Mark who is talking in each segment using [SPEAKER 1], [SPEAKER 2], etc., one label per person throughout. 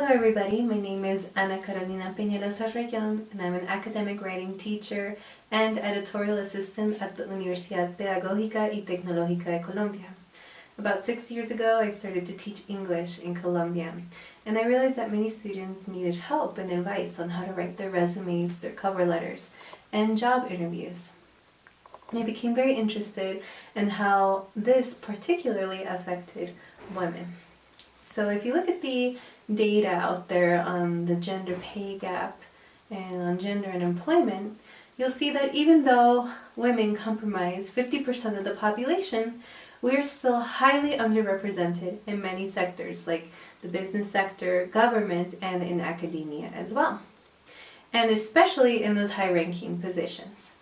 [SPEAKER 1] Hello everybody, my name is Anna Carolina Peñaloza and I'm an academic writing teacher and editorial assistant at the Universidad Pedagógica y Tecnológica de Colombia. About 6 years ago, I started to teach English in Colombian, and I realized that many students needed help and advice on how to write their resumes, their cover letters, and job interviews. And I became very interested in how this particularly affected women. So if you look at the data out there on the gender pay gap and on gender and employment, you'll see that even though women comprise 50% of the population, we are still highly underrepresented in many sectors like the business sector, government, and in academia as well. And especially in those high-ranking positions.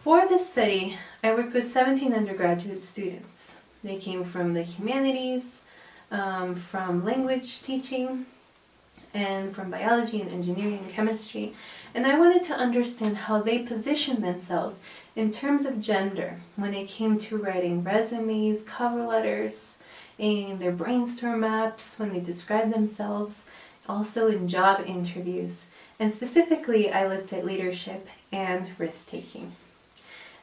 [SPEAKER 1] For this study, I worked with 17 undergraduate students. They came from the humanities, from language teaching, and from biology and engineering and chemistry, and I wanted to understand how they positioned themselves in terms of gender when it came to writing resumes, cover letters, in their brainstorm maps, when they described themselves, also in job interviews, and specifically I looked at leadership and risk-taking.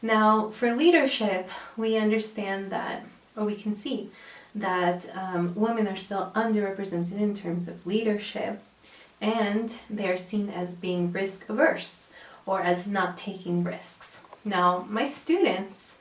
[SPEAKER 1] Now, for leadership, we understand that, or we can see that women are still underrepresented in terms of leadership, and they are seen as being risk averse or as not taking risks. Now, my students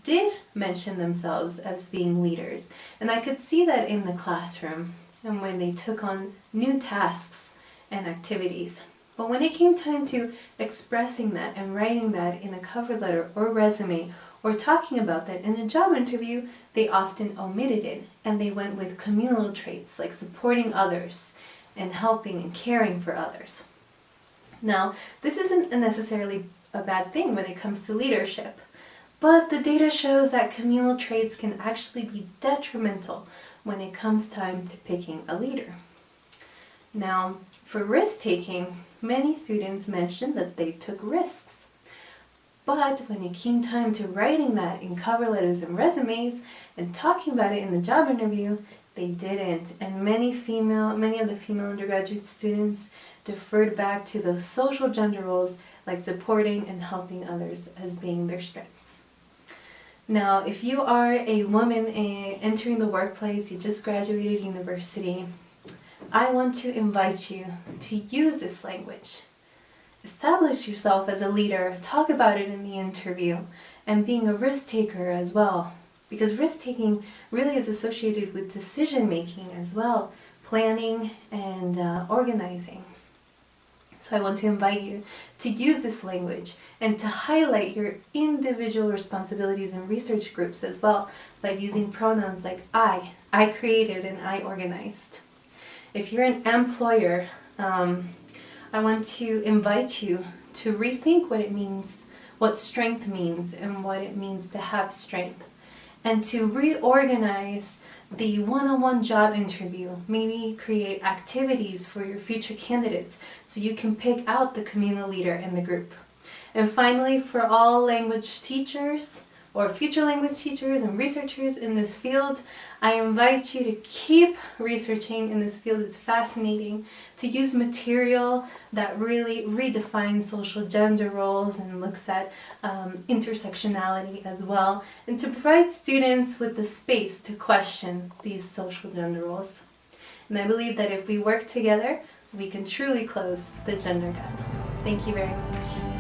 [SPEAKER 1] did mention themselves as being leaders, and I could see that in the classroom and when they took on new tasks and activities. But when it came time to expressing that and writing that in a cover letter or resume or talking about that in a job interview, they often omitted it, and they went with communal traits like supporting others and helping and caring for others. Now, this isn't necessarily a bad thing when it comes to leadership, but the data shows that communal traits can actually be detrimental when it comes time to picking a leader. Now, for risk-taking, many students mentioned that they took risks. But when it came time to writing that in cover letters and resumes and talking about it in the job interview, they didn't. And many of the female undergraduate students deferred back to those social gender roles like supporting and helping others as being their strengths. Now, if you are a woman entering the workplace, you just graduated university, I want to invite you to use this language. Establish yourself as a leader, talk about it in the interview, and being a risk taker as well. Because risk taking really is associated with decision making as well, planning and organizing. So I want to invite you to use this language and to highlight your individual responsibilities in research groups as well by using pronouns like I created and I organized. If you're an employer, I want to invite you to rethink what it means, what strength means, and what it means to have strength, and to reorganize the one-on-one job interview. Maybe create activities for your future candidates so you can pick out the communal leader in the group. And finally, for all language teachers or future language teachers and researchers in this field, I invite you to keep researching in this field. It's fascinating to use material that really redefines social gender roles and looks at intersectionality as well, and to provide students with the space to question these social gender roles. And I believe that if we work together, we can truly close the gender gap. Thank you very much.